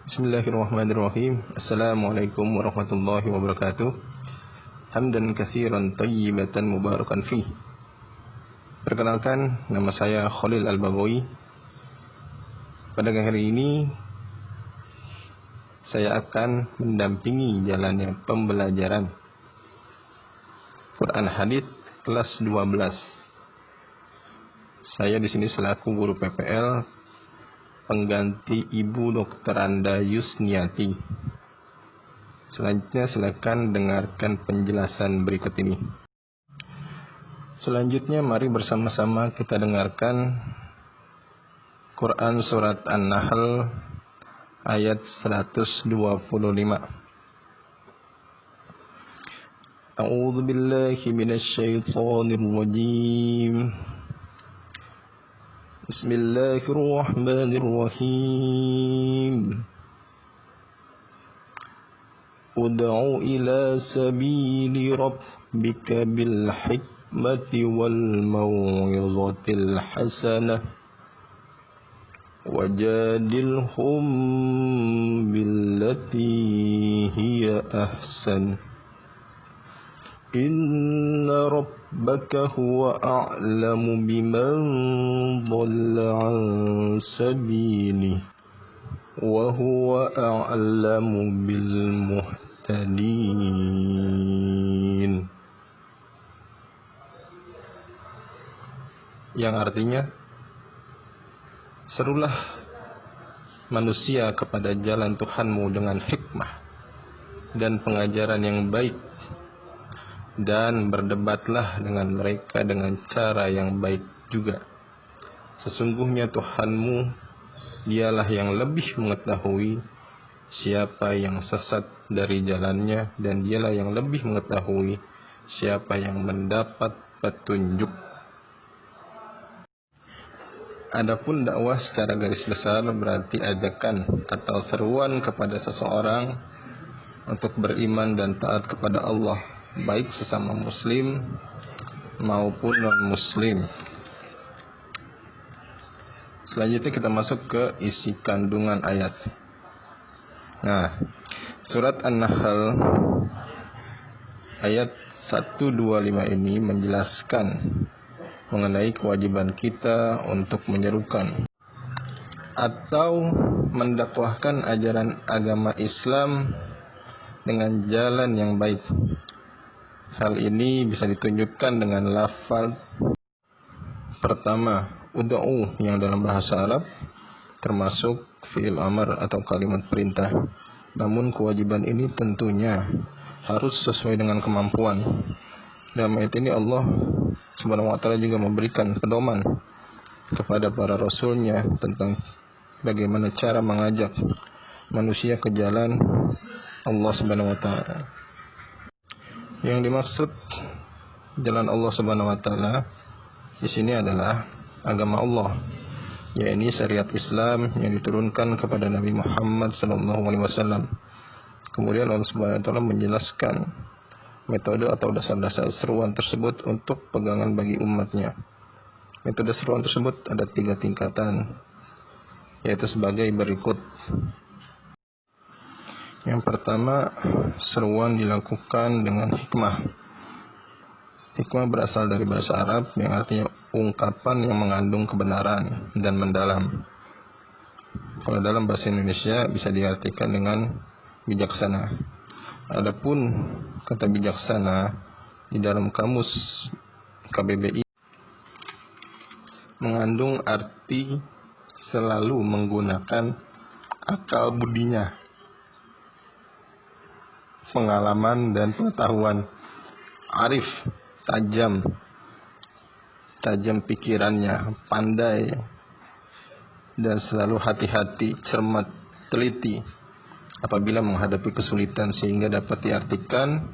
Bismillahirrahmanirrahim. Assalamualaikum warahmatullahi wabarakatuh. Hamdan katsiran thayyibatan mubarakan fih. Perkenalkan, nama saya Khalil Al-Baghawi. Pada hari ini saya akan mendampingi jalannya pembelajaran Quran Hadits kelas 12. Saya di sini selaku guru PPL pengganti Ibu Dr. Anda Yusniati. Selanjutnya silakan dengarkan penjelasan berikut ini. Selanjutnya mari bersama-sama kita dengarkan Quran surat An-Nahl ayat 125. A'udzu billahi minasy syaithanir rajim. Bismillahirrahmanirrahim. Ud'u ila sabili rabbika bil hikmati wal mau'izatil hasanah wajadilhum billati hiya ahsan. Inna rabbaka huwa a'lamu biman dhalla an sabili wa huwa a'lamu bil muhtadin. Yang artinya, serulah manusia kepada jalan Tuhanmu dengan hikmah dan pengajaran yang baik, dan berdebatlah dengan mereka dengan cara yang baik juga. Sesungguhnya Tuhanmu, dialah yang lebih mengetahui siapa yang sesat dari jalannya, dan dialah yang lebih mengetahui siapa yang mendapat petunjuk. Adapun dakwah secara garis besar berarti ajakan atau seruan kepada seseorang untuk beriman dan taat kepada Allah, baik sesama muslim maupun non-muslim. Selanjutnya kita masuk ke isi kandungan ayat. Nah, surat An-Nahl ayat 125 ini menjelaskan mengenai kewajiban kita untuk menyerukan atau mendakwahkan ajaran agama Islam dengan jalan yang baik. Hal ini bisa ditunjukkan dengan lafaz pertama, ud'u, yang dalam bahasa Arab termasuk fi'il amr atau kalimat perintah. Namun kewajiban ini tentunya harus sesuai dengan kemampuan. Dalam ayat ini Allah Subhanahu wa ta'ala juga memberikan pedoman kepada para rasulnya tentang bagaimana cara mengajak manusia ke jalan Allah Subhanahu wa ta'ala. Yang dimaksud jalan Allah Subhanahu wa ta'ala di sini adalah agama Allah, yaitu syariat Islam yang diturunkan kepada Nabi Muhammad sallallahu alaihi wasallam. Kemudian Allah Subhanahu wa ta'ala menjelaskan metode atau dasar-dasar seruan tersebut untuk pegangan bagi umatnya. Metode seruan tersebut ada 3 tingkatan, yaitu sebagai berikut. Yang pertama, seruan dilakukan dengan hikmah. Hikmah berasal dari bahasa Arab yang artinya ungkapan yang mengandung kebenaran dan mendalam. Kalau dalam bahasa Indonesia bisa diartikan dengan bijaksana. Adapun kata bijaksana di dalam kamus KBBI mengandung arti selalu menggunakan akal budinya, pengalaman dan pengetahuan, arif, tajam pikirannya, pandai, dan selalu hati-hati, cermat, teliti apabila menghadapi kesulitan, sehingga dapat diartikan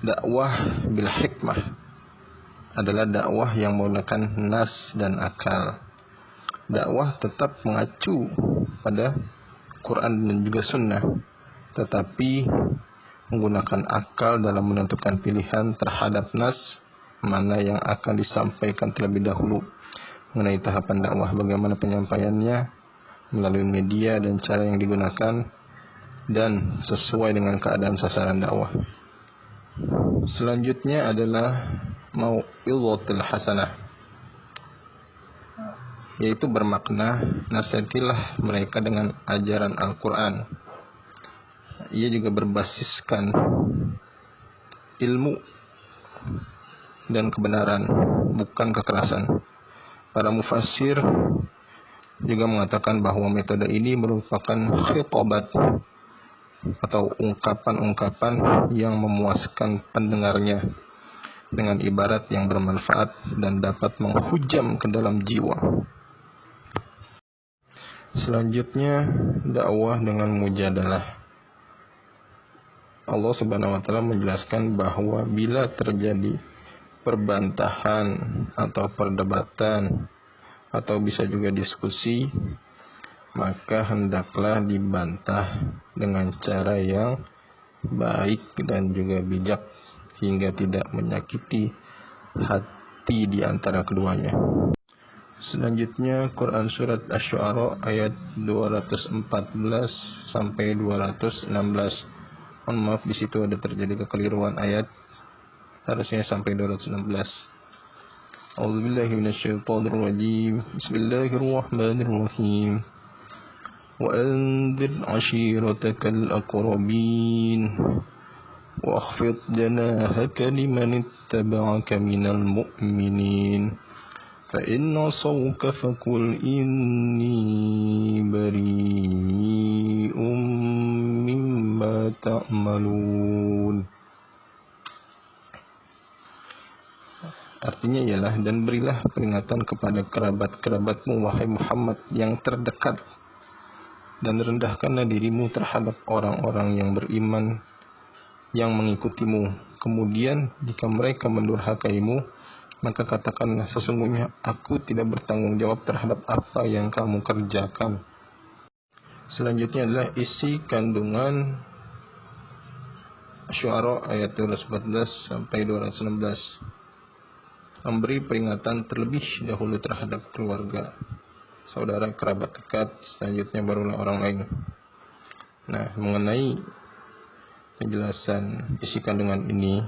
dakwah bil hikmah adalah dakwah yang menggunakan nas dan akal. Dakwah tetap mengacu pada Quran dan juga sunnah, tetapi menggunakan akal dalam menentukan pilihan terhadap nas mana yang akan disampaikan terlebih dahulu mengenai tahapan dakwah, bagaimana penyampaiannya, melalui media dan cara yang digunakan, dan sesuai dengan keadaan sasaran dakwah. Selanjutnya adalah mau'izatul hasanah, yaitu bermakna nasihatilah mereka dengan ajaran Al-Quran. Ia juga berbasiskan ilmu dan kebenaran, bukan kekerasan. Para mufassir juga mengatakan bahwa metode ini merupakan khitabat atau ungkapan-ungkapan yang memuaskan pendengarnya dengan ibarat yang bermanfaat dan dapat menghujam ke dalam jiwa. Selanjutnya, dakwah dengan mujadalah. Allah Subhanahu wa taala menjelaskan bahwa bila terjadi perbantahan atau perdebatan atau bisa juga diskusi, maka hendaklah dibantah dengan cara yang baik dan juga bijak hingga tidak menyakiti hati di antara keduanya. Selanjutnya Quran surat Asy-Syu'ara ayat 214 sampai 216. Mohon maaf, di situ ada terjadi kekeliruan ayat, harusnya sampai 216. A'udzubillahi minasyaitonirrajim. Bismillahirrahmanirrahim. Wa anzir 'ashiratakal aqrabin wa akhfid janahaka liman ittaba'aka minal mu'minin. Fa in 'asawka faqul inni bari'um mimma ta'malun. Artinya ialah, dan berilah peringatan kepada kerabat-kerabatmu wahai Muhammad yang terdekat, dan rendahkanlah dirimu terhadap orang-orang yang beriman yang mengikutimu. Kemudian jika mereka mendurhakaimu, maka katakanlah, sesungguhnya aku tidak bertanggung jawab terhadap apa yang kamu kerjakan. Selanjutnya adalah isi kandungan Asy-Syu'ara ayat 214 sampai 216. Memberi peringatan terlebih dahulu terhadap keluarga, saudara, kerabat dekat, selanjutnya barulah orang lain. Nah, mengenai penjelasan isi kandungan ini,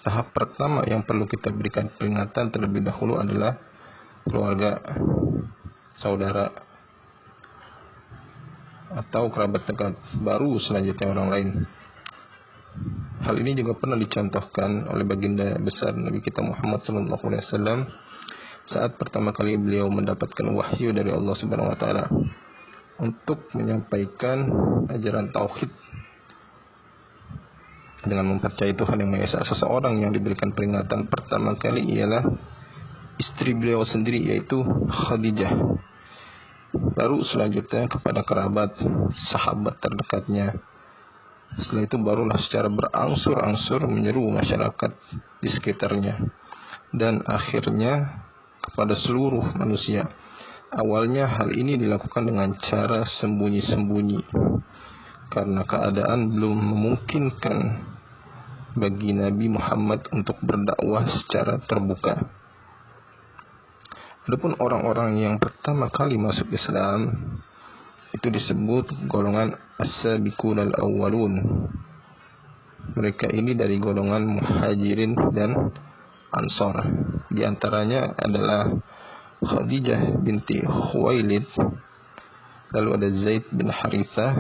tahap pertama yang perlu kita berikan peringatan terlebih dahulu adalah keluarga, saudara, atau kerabat dekat, baru selanjutnya orang lain. Hal ini juga pernah dicontohkan oleh baginda besar Nabi kita Muhammad SAW saat pertama kali beliau mendapatkan wahyu dari Allah Subhanahu wa taala untuk menyampaikan ajaran tauhid dengan mempercayai Tuhan yang Maha Esa. Seseorang yang diberikan peringatan pertama kali ialah istri beliau sendiri, yaitu Khadijah. Baru selanjutnya kepada kerabat, sahabat terdekatnya. Setelah itu barulah secara berangsur-angsur menyeru masyarakat di sekitarnya, dan akhirnya kepada seluruh manusia. Awalnya hal ini dilakukan dengan cara sembunyi-sembunyi karena keadaan belum memungkinkan bagi Nabi Muhammad untuk berdakwah secara terbuka. Adapun orang-orang yang pertama kali masuk Islam itu disebut golongan as-sabiqun al-awwalun. Mereka ini dari golongan muhajirin dan ansor. Di antaranya adalah Khadijah binti Khuwailid, lalu ada Zaid bin Harithah,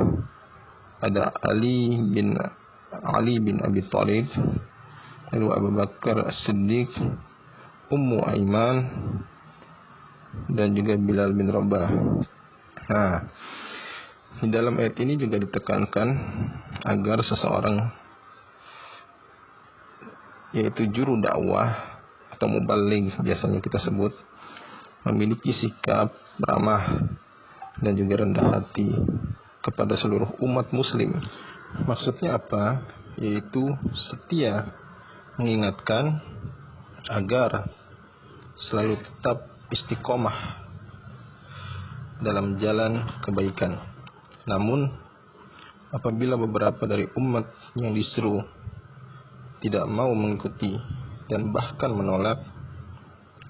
ada Ali bin Abi Thalib, lalu Abu Bakar As-Siddiq, Ummu Aiman, dan juga Bilal bin Rabah. Nah, di dalam ayat ini juga ditekankan agar seseorang, yaitu juru dakwah atau mubaligh biasanya kita sebut, memiliki sikap ramah dan juga rendah hati kepada seluruh umat muslim. Maksudnya apa? Yaitu setia mengingatkan agar selalu tetap istiqomah dalam jalan kebaikan. Namun apabila beberapa dari umat yang diseru tidak mau mengikuti dan bahkan menolak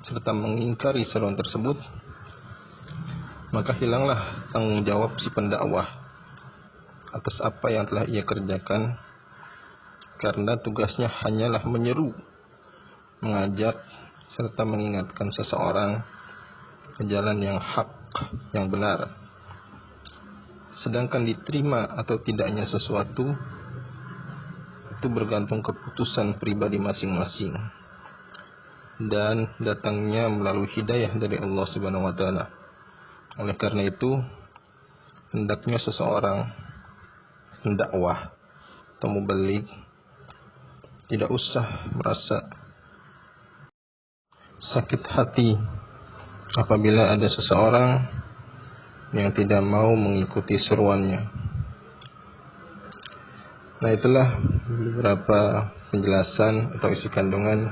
serta mengingkari seruan tersebut, maka hilanglah tanggung jawab si pendakwah atas apa yang telah ia kerjakan, karena tugasnya hanyalah menyeru, mengajak, serta mengingatkan seseorang ke jalan yang hak, yang benar. Sedangkan diterima atau tidaknya sesuatu itu bergantung keputusan pribadi masing-masing dan datangnya melalui hidayah dari Allah Subhanahu wa taala. Oleh karena itu, hendaknya seseorang pendakwah atau mubaligh tidak usah merasa sakit hati apabila ada seseorang yang tidak mau mengikuti seruannya. Nah, itulah beberapa penjelasan atau isi kandungan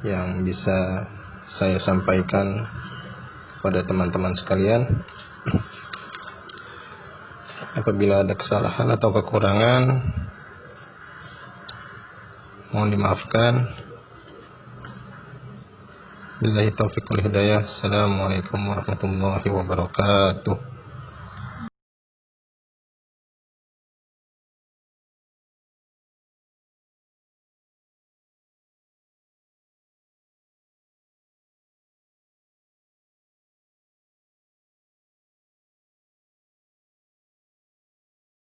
yang bisa saya sampaikan kepada teman-teman sekalian. Apabila ada kesalahan atau kekurangan, mohon dimaafkan. Billahi taufiq wal hidayah. Assalamualaikum warahmatullahi wabarakatuh.